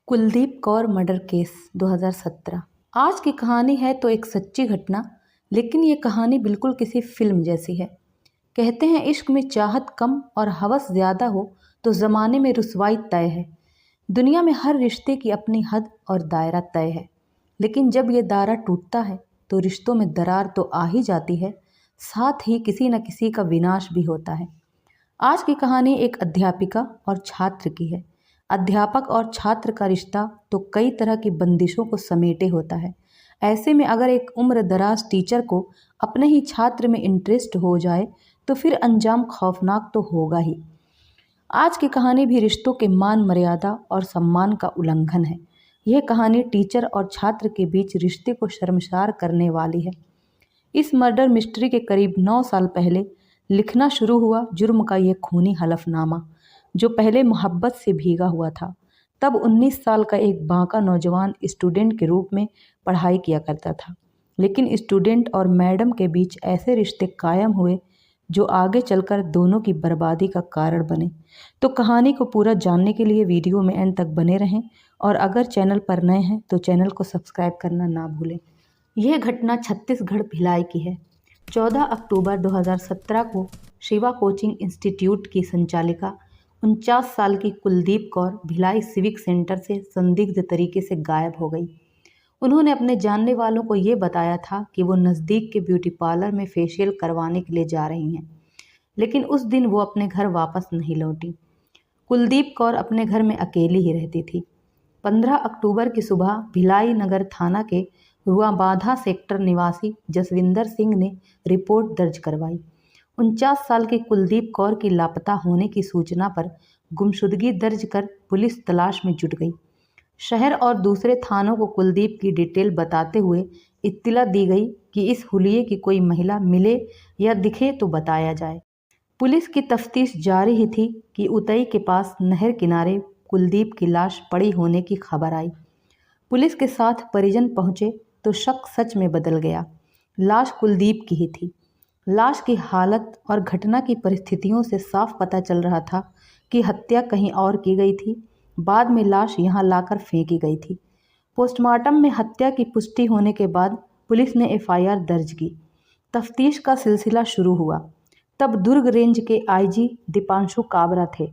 Kuldeep Kaur murder case 2017। आज की कहानी है तो एक सच्ची घटना, लेकिन ये कहानी बिल्कुल किसी फिल्म जैसी है। कहते हैं इश्क में चाहत कम और हवस ज़्यादा हो तो ज़माने में रुसवाई तय है। दुनिया में हर रिश्ते की अपनी हद और दायरा तय है, लेकिन जब ये दायरा टूटता है तो रिश्तों में दरार तो आ ही जाती है, साथ ही किसी न किसी का विनाश भी होता है। आज की कहानी एक अध्यापिका और छात्र की है। अध्यापक और छात्र का रिश्ता तो कई तरह की बंदिशों को समेटे होता है। ऐसे में अगर एक उम्र दराज टीचर को अपने ही छात्र में इंटरेस्ट हो जाए तो फिर अंजाम खौफनाक तो होगा ही। आज की कहानी भी रिश्तों के मान मर्यादा और सम्मान का उल्लंघन है। यह कहानी टीचर और छात्र के बीच रिश्ते को शर्मसार करने वाली है। इस मर्डर मिस्ट्री के करीब 9 साल पहले लिखना शुरू हुआ जुर्म का ये खूनी हलफनामा, जो पहले मोहब्बत से भीगा हुआ था। तब 19 साल का एक बांका नौजवान स्टूडेंट के रूप में पढ़ाई किया करता था, लेकिन स्टूडेंट और मैडम के बीच ऐसे रिश्ते कायम हुए जो आगे चलकर दोनों की बर्बादी का कारण बने। तो कहानी को पूरा जानने के लिए वीडियो में एंड तक बने रहें, और अगर चैनल पर नए हैं तो चैनल को सब्सक्राइब करना ना भूलें। यह घटना छत्तीसगढ़ भिलाई की है। 14 अक्टूबर 2017 को शिवा कोचिंग इंस्टीट्यूट की संचालिका 49 साल की कुलदीप कौर भिलाई सिविक सेंटर से संदिग्ध तरीके से गायब हो गई। उन्होंने अपने जानने वालों को ये बताया था कि वो नज़दीक के ब्यूटी पार्लर में फेशियल करवाने के लिए जा रही हैं, लेकिन उस दिन वो अपने घर वापस नहीं लौटी। कुलदीप कौर अपने घर में अकेली ही रहती थी। 15 अक्टूबर की सुबह भिलाई नगर थाना के रुआबाधा सेक्टर निवासी जसविंदर सिंह ने रिपोर्ट दर्ज करवाई। 49 साल के कुलदीप कौर की लापता होने की सूचना पर गुमशुदगी दर्ज कर पुलिस तलाश में जुट गई। शहर और दूसरे थानों को कुलदीप की डिटेल बताते हुए इत्तला दी गई कि इस हुलिये की कोई महिला मिले या दिखे तो बताया जाए। पुलिस की तफ्तीश जारी ही थी कि उतई के पास नहर किनारे कुलदीप की लाश पड़ी होने की खबर आई। पुलिस के साथ परिजन पहुंचे तो शक सच में बदल गया। लाश कुलदीप की ही थी। लाश की हालत और घटना की परिस्थितियों से साफ पता चल रहा था कि हत्या कहीं और की गई थी। बाद में लाश यहाँ लाकर फेंकी गई थी। पोस्टमार्टम में हत्या की पुष्टि होने के बाद पुलिस ने एफआईआर दर्ज की। तफ्तीश का सिलसिला शुरू हुआ। तब दुर्ग रेंज के आईजी दीपांशु काबरा थे।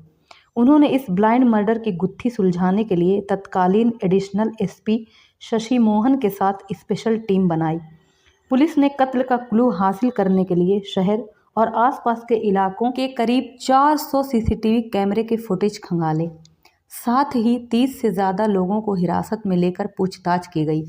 उन्होंने इस ब्लाइंड मर्डर की गुत्थी सुलझाने के लिए तत्कालीन एडिशनल एसपी शशि मोहन के साथ स्पेशल टीम बनाई। पुलिस ने कत्ल का क्लू हासिल करने के लिए शहर और आसपास के इलाकों के करीब 400 सीसीटीवी कैमरे के फुटेज खंगाले। साथ ही 30 से ज़्यादा लोगों को हिरासत में लेकर पूछताछ की गई।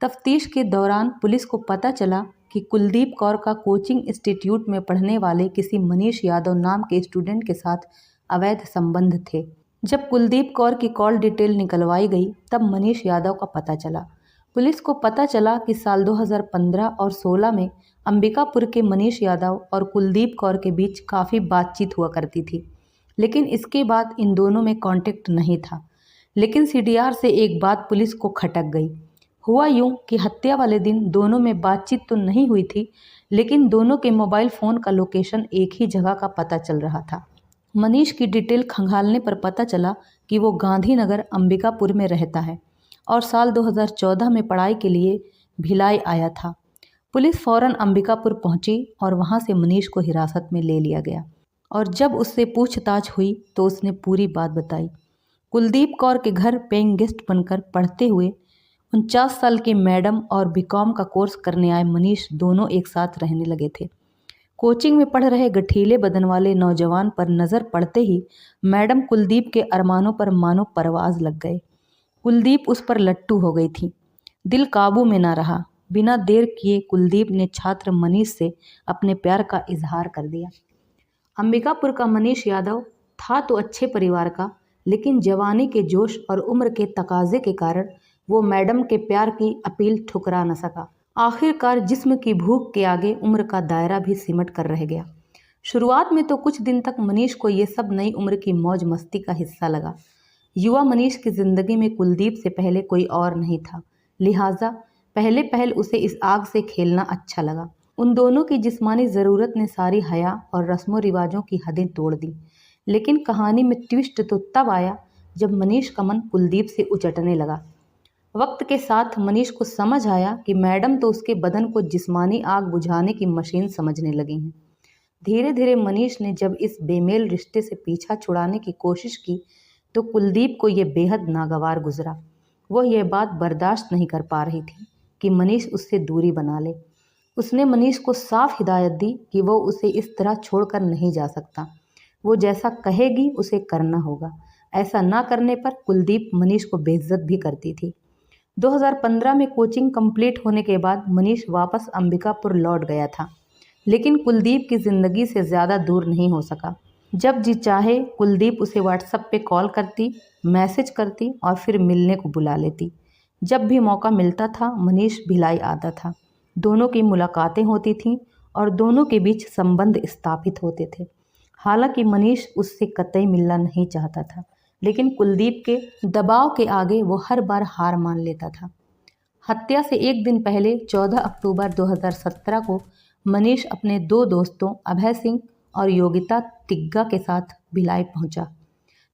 तफ्तीश के दौरान पुलिस को पता चला कि कुलदीप कौर का कोचिंग इंस्टीट्यूट में पढ़ने वाले किसी मनीष यादव नाम के स्टूडेंट के साथ अवैध संबंध थे। जब कुलदीप कौर की कॉल डिटेल निकलवाई गई तब मनीष यादव का पता चला। पुलिस को पता चला कि साल 2015 और 16 में अंबिकापुर के मनीष यादव और कुलदीप कौर के बीच काफ़ी बातचीत हुआ करती थी, लेकिन इसके बाद इन दोनों में कांटेक्ट नहीं था। लेकिन सीडीआर से एक बात पुलिस को खटक गई। हुआ यूं कि हत्या वाले दिन दोनों में बातचीत तो नहीं हुई थी, लेकिन दोनों के मोबाइल फ़ोन का लोकेशन एक ही जगह का पता चल रहा था। मनीष की डिटेल खंगालने पर पता चला कि वो गांधीनगर अंबिकापुर में रहता है और साल 2014 में पढ़ाई के लिए भिलाई आया था। पुलिस फौरन अंबिकापुर पहुंची और वहां से मनीष को हिरासत में ले लिया गया, और जब उससे पूछताछ हुई तो उसने पूरी बात बताई। कुलदीप कौर के घर पेइंग गेस्ट बनकर पढ़ते हुए 49 साल की मैडम और बीकॉम का कोर्स करने आए मनीष दोनों एक साथ रहने लगे थे। कोचिंग में पढ़ रहे गठीले बदन वाले नौजवान पर नज़र पड़ते ही मैडम कुलदीप के अरमानों पर मानो परवाज लग गए। कुलदीप उस पर लट्टू हो गई थी। दिल काबू में ना रहा। बिना देर किए कुलदीप ने छात्र मनीष से अपने प्यार का इजहार कर दिया। अंबिकापुर का मनीष यादव था तो अच्छे परिवार का, लेकिन जवानी के जोश और उम्र के तकाजे के कारण वो मैडम के प्यार की अपील ठुकरा न सका। आखिरकार जिस्म की भूख के आगे उम्र का दायरा भी सिमट कर रह गया। शुरुआत में तो कुछ दिन तक मनीष को ये सब नई उम्र की मौज मस्ती का हिस्सा लगा। युवा मनीष की ज़िंदगी में कुलदीप से पहले कोई और नहीं था, लिहाजा पहले उसे इस आग से खेलना अच्छा लगा। उन दोनों की जिस्मानी ज़रूरत ने सारी हया और रस्मों रिवाजों की हदें तोड़ दी। लेकिन कहानी में ट्विस्ट तो तब आया जब मनीष का मन कुलदीप से उचटने लगा। वक्त के साथ मनीष को समझ आया कि मैडम तो उसके बदन को जिस्मानी आग बुझाने की मशीन समझने लगी हैं। धीरे धीरे मनीष ने जब इस बेमेल रिश्ते से पीछा छुड़ाने की कोशिश की तो कुलदीप को यह बेहद नागवार गुजरा। वह यह बात बर्दाश्त नहीं कर पा रही थी कि मनीष उससे दूरी बना ले। उसने मनीष को साफ हिदायत दी कि वो उसे इस तरह छोड़कर नहीं जा सकता। वो जैसा कहेगी उसे करना होगा। ऐसा ना करने पर कुलदीप मनीष को बेइज्जत भी करती थी। 2015 में कोचिंग कंप्लीट होने के बाद मनीष वापस अंबिकापुर लौट गया था, लेकिन कुलदीप की ज़िंदगी से ज़्यादा दूर नहीं हो सका। जब जी चाहे कुलदीप उसे व्हाट्सएप पे कॉल करती, मैसेज करती और फिर मिलने को बुला लेती। जब भी मौका मिलता था मनीष भिलाई आता था। दोनों की मुलाकातें होती थीं और दोनों के बीच संबंध स्थापित होते थे। हालांकि मनीष उससे कतई मिलना नहीं चाहता था, लेकिन कुलदीप के दबाव के आगे वो हर बार हार मान लेता था। हत्या से एक दिन पहले 14 अक्टूबर 2017 को मनीष अपने दो दोस्तों अभय सिंह और योगिता तिग्गा के साथ भिलाई पहुंचा।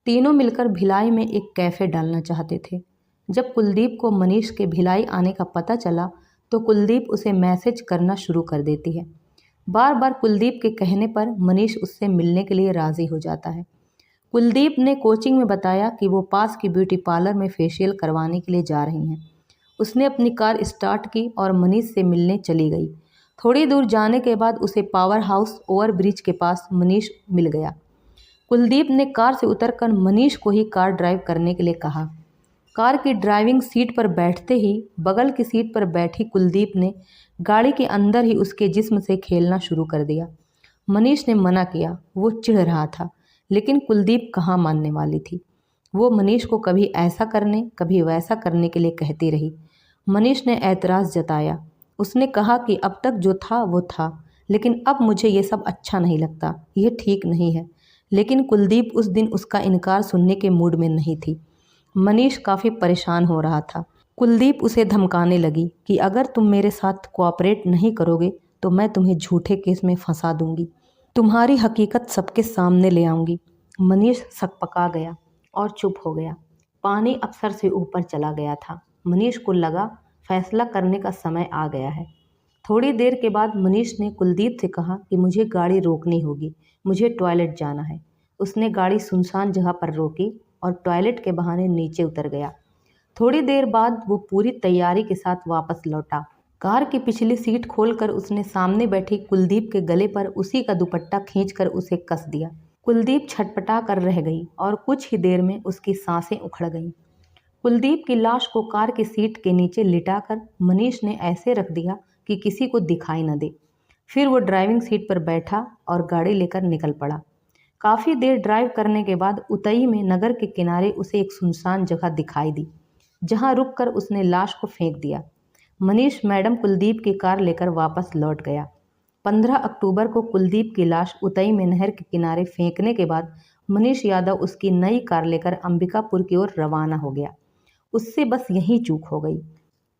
तीनों मिलकर भिलाई में एक कैफ़े डालना चाहते थे। जब कुलदीप को मनीष के भिलाई आने का पता चला तो कुलदीप उसे मैसेज करना शुरू कर देती है। बार बार कुलदीप के कहने पर मनीष उससे मिलने के लिए राज़ी हो जाता है। कुलदीप ने कोचिंग में बताया कि वो पास की ब्यूटी पार्लर में फेशियल करवाने के लिए जा रही हैं। उसने अपनी कार स्टार्ट की और मनीष से मिलने चली गई। थोड़ी दूर जाने के बाद उसे पावर हाउस ओवर ब्रिज के पास मनीष मिल गया। कुलदीप ने कार से उतरकर मनीष को ही कार ड्राइव करने के लिए कहा। कार की ड्राइविंग सीट पर बैठते ही बगल की सीट पर बैठी कुलदीप ने गाड़ी के अंदर ही उसके जिस्म से खेलना शुरू कर दिया। मनीष ने मना किया। वो चिढ़ रहा था, लेकिन कुलदीप कहाँ मानने वाली थी। वो मनीष को कभी ऐसा करने कभी वैसा करने के लिए कहती रही। मनीष ने ऐतराज़ जताया। उसने कहा कि अब तक जो था वो था, लेकिन अब मुझे ये सब अच्छा नहीं लगता, ये ठीक नहीं है। लेकिन कुलदीप उस दिन उसका इनकार सुनने के मूड में नहीं थी। मनीष काफ़ी परेशान हो रहा था। कुलदीप उसे धमकाने लगी कि अगर तुम मेरे साथ कोऑपरेट नहीं करोगे तो मैं तुम्हें झूठे केस में फंसा दूंगी, तुम्हारी हकीकत सबके सामने ले आऊंगी। मनीष सकपका गया और चुप हो गया। पानी अब सर से ऊपर चला गया था। मनीष को लगा फैसला करने का समय आ गया है। थोड़ी देर के बाद मनीष ने कुलदीप से कहा कि मुझे गाड़ी रोकनी होगी, मुझे टॉयलेट जाना है। उसने गाड़ी सुनसान जगह पर रोकी और टॉयलेट के बहाने नीचे उतर गया। थोड़ी देर बाद वो पूरी तैयारी के साथ वापस लौटा। कार की पिछली सीट खोलकर उसने सामने बैठी कुलदीप के गले पर उसी का दुपट्टा खींचकर उसे कस दिया। कुलदीप छटपटा कर रह गई और कुछ ही देर में उसकी सांसें उखड़ गईं। कुलदीप की लाश को कार की सीट के नीचे लिटाकर मनीष ने ऐसे रख दिया कि किसी को दिखाई न दे। फिर वो ड्राइविंग सीट पर बैठा और गाड़ी लेकर निकल पड़ा। काफ़ी देर ड्राइव करने के बाद उतई में नगर के किनारे उसे एक सुनसान जगह दिखाई दी, जहां रुककर उसने लाश को फेंक दिया। मनीष मैडम कुलदीप की कार लेकर वापस लौट गया। 15 अक्टूबर को कुलदीप की लाश उतई में नहर के किनारे फेंकने के बाद मनीष यादव उसकी नई कार लेकर अंबिकापुर की ओर रवाना हो गया। उससे बस यही चूक हो गई।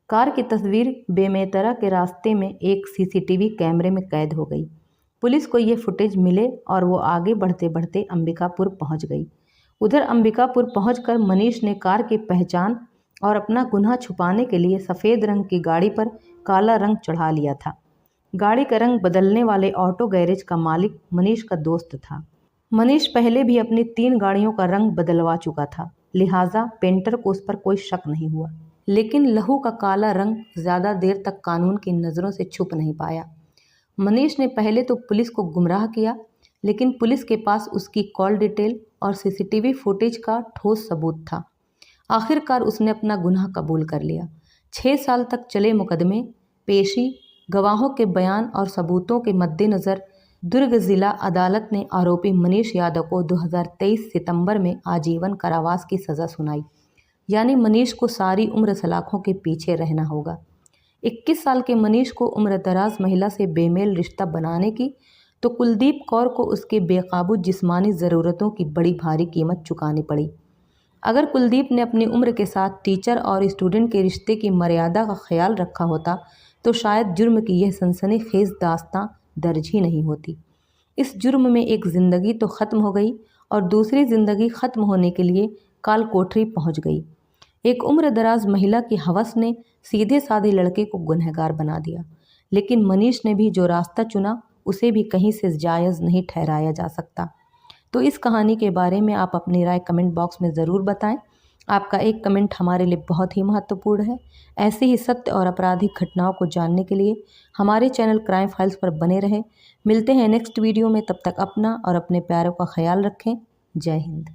कार की तस्वीर बेमेतरा के रास्ते में एक सीसीटीवी कैमरे में कैद हो गई। पुलिस को ये फुटेज मिले और वो आगे बढ़ते बढ़ते अंबिकापुर पहुंच गई। उधर अंबिकापुर पहुंचकर मनीष ने कार की पहचान और अपना गुनाह छुपाने के लिए सफ़ेद रंग की गाड़ी पर काला रंग चढ़ा लिया था। गाड़ी का रंग बदलने वाले ऑटो गैरेज का मालिक मनीष का दोस्त था। मनीष पहले भी अपनी 3 गाड़ियों का रंग बदलवा चुका था, लिहाजा पेंटर को उस पर कोई शक नहीं हुआ। लेकिन लहू का काला रंग ज़्यादा देर तक कानून की नज़रों से छुप नहीं पाया। मनीष ने पहले तो पुलिस को गुमराह किया, लेकिन पुलिस के पास उसकी कॉल डिटेल और सीसीटीवी फुटेज का ठोस सबूत था। आखिरकार उसने अपना गुनाह कबूल कर लिया। 6 साल तक चले मुकदमे, पेशी, गवाहों के बयान और सबूतों के मद्देनज़र दुर्ग ज़िला अदालत ने आरोपी मनीष यादव को 2023 सितंबर में आजीवन कारावास की सज़ा सुनाई। यानी मनीष को सारी उम्र सलाखों के पीछे रहना होगा। 21 साल के मनीष को उम्रदराज महिला से बेमेल रिश्ता बनाने की तो कुलदीप कौर को उसके बेकाबू जिस्मानी ज़रूरतों की बड़ी भारी कीमत चुकानी पड़ी। अगर कुलदीप ने अपनी उम्र के साथ टीचर और स्टूडेंट के रिश्ते की मर्यादा का ख्याल रखा होता तो शायद जुर्म की यह सनसनीखेज दास्तां दर्ज ही नहीं होती। इस जुर्म में एक ज़िंदगी तो ख़त्म हो गई और दूसरी ज़िंदगी ख़त्म होने के लिए काल कोठरी पहुंच गई। एक उम्र दराज महिला की हवस ने सीधे साधे लड़के को गुनहगार बना दिया, लेकिन मनीष ने भी जो रास्ता चुना उसे भी कहीं से जायज़ नहीं ठहराया जा सकता। तो इस कहानी के बारे में आप अपनी राय कमेंट बॉक्स में ज़रूर बताएं। आपका एक कमेंट हमारे लिए बहुत ही महत्वपूर्ण है। ऐसे ही सत्य और आपराधिक घटनाओं को जानने के लिए हमारे चैनल क्राइम फाइल्स पर बने रहें। मिलते हैं नेक्स्ट वीडियो में, तब तक अपना और अपने प्यारों का ख्याल रखें। जय हिंद।